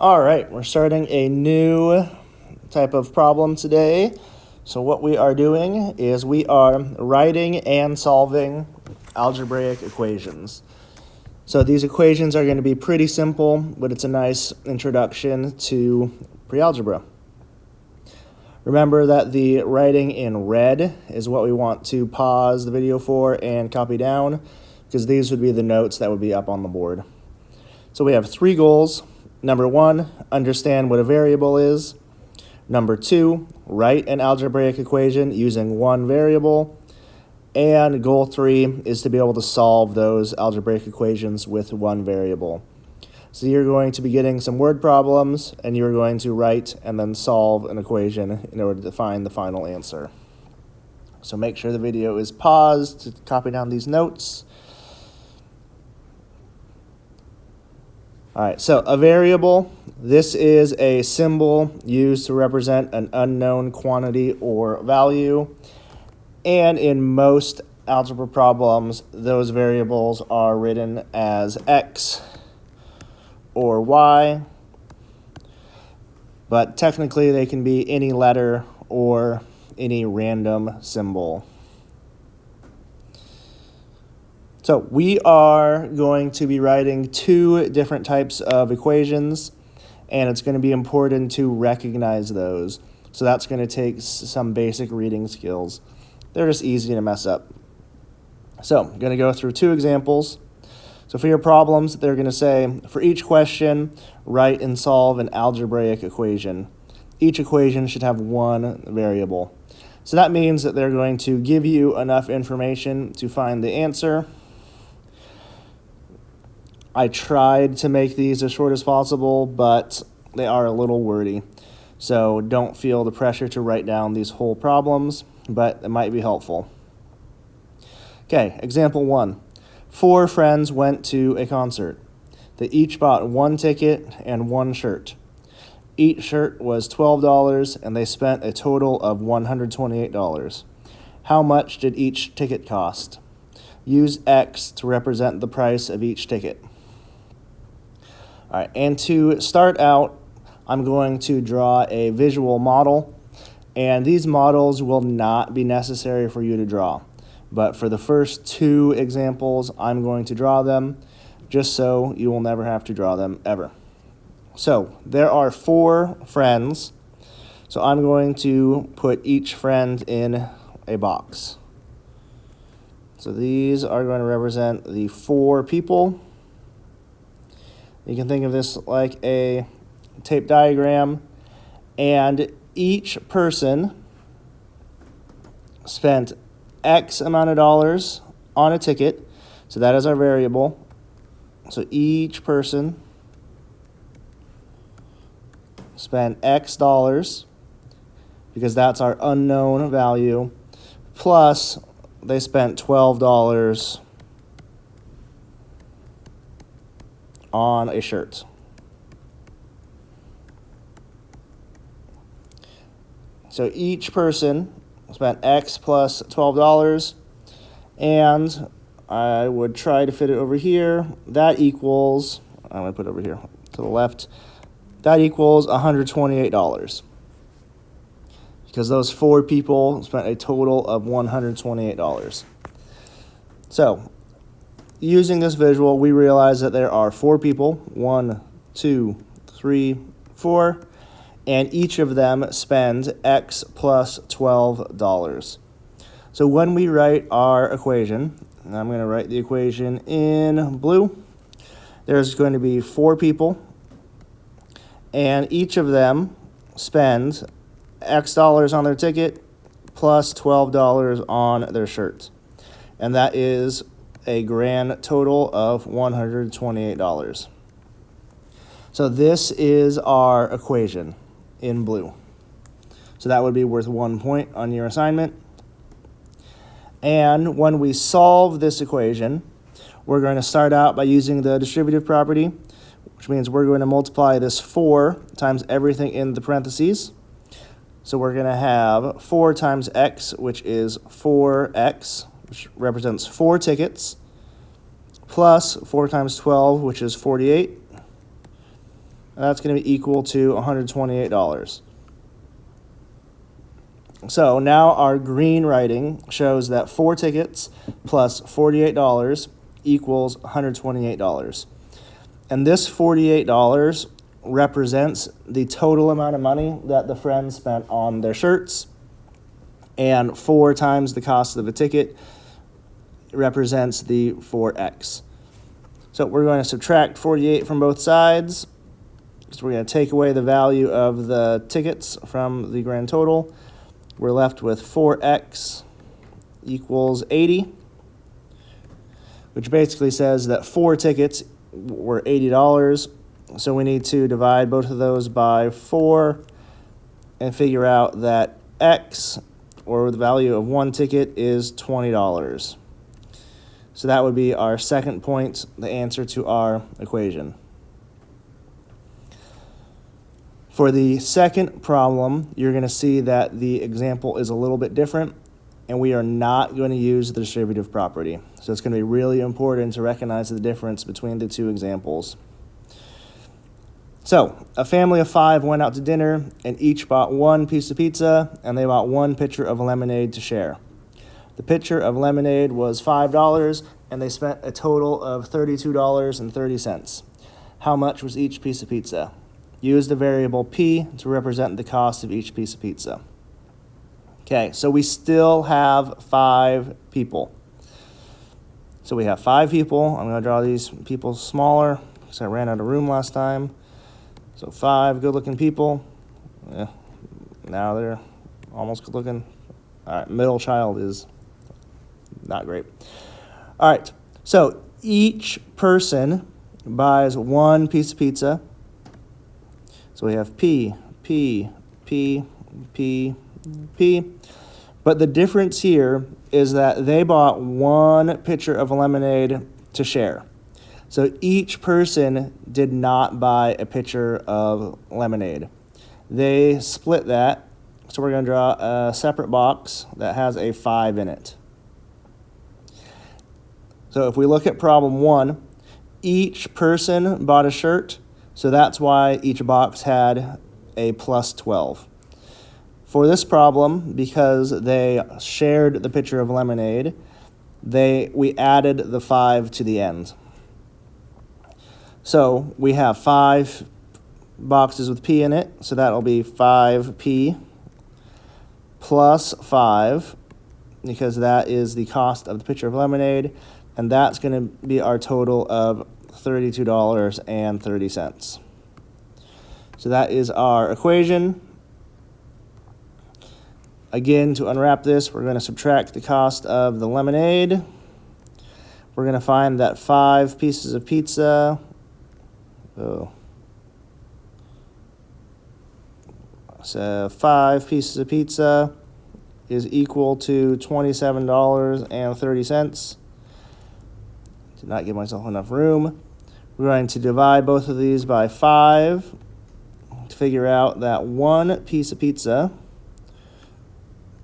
All right, we're starting a new type of problem today. So what we are doing is we are writing and solving algebraic equations. So these equations are going to be pretty simple, but it's a nice introduction to pre-algebra. Remember that the writing in red is what we want to pause the video for and copy down, because these would be the notes that would be up on the board. So we have three goals. Number one, understand what a variable is. Number two, write an algebraic equation using one variable. And goal three is to be able to solve those algebraic equations with one variable. So you're going to be getting some word problems, and you're going to write and then solve an equation in order to find the final answer. So make sure the video is paused to copy down these notes. All right, so a variable, this is a symbol used to represent an unknown quantity or value. And in most algebra problems, those variables are written as x or y, but technically they can be any letter or any random symbol. So we are going to be writing two different types of equations, and it's going to be important to recognize those. So that's going to take some basic reading skills. They're just easy to mess up. So I'm going to go through two examples. So for your problems, they're going to say, for each question, write and solve an algebraic equation. Each equation should have one variable. So that means that they're going to give you enough information to find the answer. I tried to make these as short as possible, but they are a little wordy. So don't feel the pressure to write down these whole problems, but it might be helpful. Okay, example one. 4 friends went to a concert. They each bought one ticket and one shirt. Each shirt was $12, and they spent a total of $128. How much did each ticket cost? Use X to represent the price of each ticket. All right, and to start out, I'm going to draw a visual model, and these models will not be necessary for you to draw. But for the first two examples, I'm going to draw them just so you will never have to draw them ever. So there are 4 friends, so I'm going to put each friend in a box. So these are going to represent the 4 people. You can think of this like a tape diagram, and each person spent X amount of dollars on a ticket, so that is our variable. So each person spent X dollars, because that's our unknown value, plus they spent $12 on a shirt. So each person spent X plus $12, and I would try to fit it over here. That equals, I'm going to put it over here to the left, that equals $128, because those 4 people spent a total of $128. So using this visual, we realize that there are 4 people, 1, 2, 3, 4, and each of them spends X plus $12. So when we write our equation, and I'm going to write the equation in blue, there's going to be 4 people, and each of them spends X dollars on their ticket plus $12 on their shirt. And that is a grand total of $128. So this is our equation in blue. So that would be worth 1 point on your assignment. And when we solve this equation, we're going to start out by using the distributive property, which means we're going to multiply this 4 times everything in the parentheses. So we're going to have 4 times X, which is 4X, which represents 4 tickets, plus 4 times 12, which is 48, and that's going to be equal to $128. So now our green writing shows that 4 tickets plus $48 equals $128. And this $48 represents the total amount of money that the friends spent on their shirts, and 4 times the cost of a ticket represents the 4x. So we're going to subtract 48 from both sides. So we're going to take away the value of the tickets from the grand total. We're left with 4x equals 80, which basically says that 4 tickets were $80. So we need to divide both of those by 4 and figure out that x, or the value of 1 ticket, is $20. So that would be our second point, the answer to our equation. For the second problem, you're going to see that the example is a little bit different, and we are not going to use the distributive property. So it's going to be really important to recognize the difference between the two examples. So a family of 5 went out to dinner and each bought 1 piece of pizza, and they bought 1 pitcher of lemonade to share. The pitcher of lemonade was $5, and they spent a total of $32.30. How much was each piece of pizza? Use the variable p to represent the cost of each piece of pizza. Okay, so we still have 5 people. So we have 5 people. I'm going to draw these people smaller because I ran out of room last time. So 5 good-looking people. Now they're almost good-looking. All right, middle child is not great. All right, so each person buys 1 piece of pizza. So we have P, P, P, P, P. But the difference here is that they bought 1 pitcher of lemonade to share. So each person did not buy a pitcher of lemonade. They split that. So we're going to draw a separate box that has a 5 in it. So if we look at problem 1, each person bought a shirt. So that's why each box had a plus 12. For this problem, because they shared the pitcher of lemonade, we added the 5 to the end. So we have 5 boxes with P in it, so that'll be 5P plus 5, because that is the cost of the pitcher of lemonade, and that's going to be our total of $32.30. So that is our equation. Again, to unwrap this, we're going to subtract the cost of the lemonade. We're going to find that 5 pieces of pizza. So 5 pieces of pizza is equal to $27.30. Did not give myself enough room. We're going to divide both of these by 5 to figure out that 1 piece of pizza,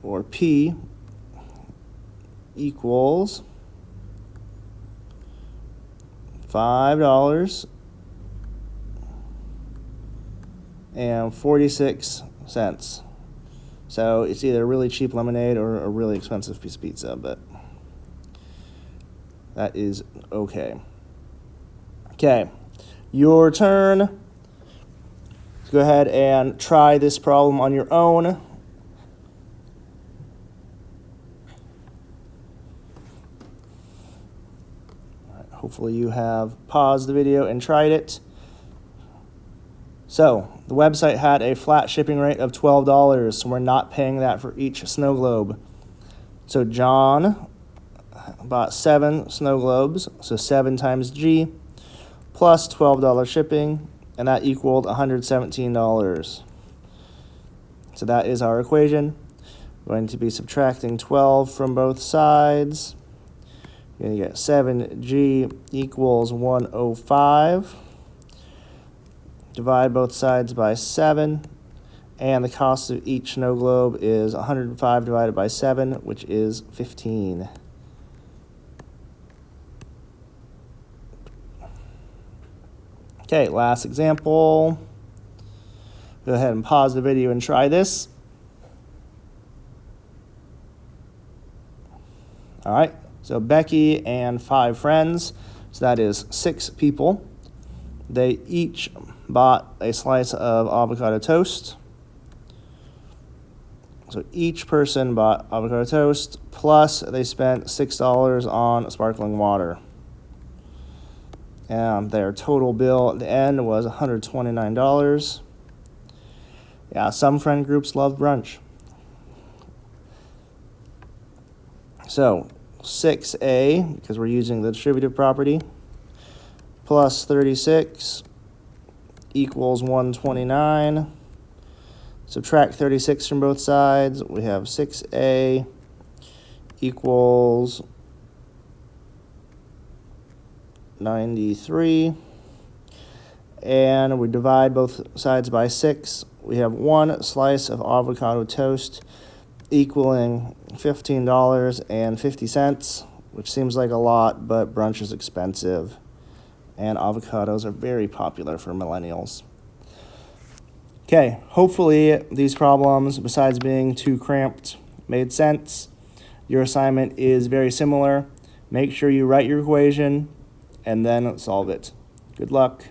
or P, equals $5.46. So it's either a really cheap lemonade or a really expensive piece of pizza, but that is okay. Okay, your turn. Let's go ahead and try this problem on your own. Hopefully you have paused the video and tried it. So the website had a flat shipping rate of $12, so we're not paying that for each snow globe. So John bought 7 snow globes, so 7 times G, plus $12 shipping, and that equaled $117. So that is our equation. We're going to be subtracting 12 from both sides. You're going to get 7G equals 105. Divide both sides by 7. And the cost of each snow globe is 105 divided by 7, which is 15. Okay, last example. Go ahead and pause the video and try this. All right, so Becky and 5 friends, so that is 6 people. They each bought a slice of avocado toast. So each person bought avocado toast, plus they spent $6 on sparkling water. And their total bill at the end was $129. Yeah, some friend groups love brunch. So 6A, because we're using the distributive property, plus 36 equals 129. Subtract 36 from both sides. We have 6A equals 93. And we divide both sides by 6. We have 1 slice of avocado toast equaling $15.50, which seems like a lot, but brunch is expensive, and avocados are very popular for millennials. Okay, hopefully these problems, besides being too cramped, made sense. Your assignment is very similar. Make sure you write your equation and then solve it. Good luck.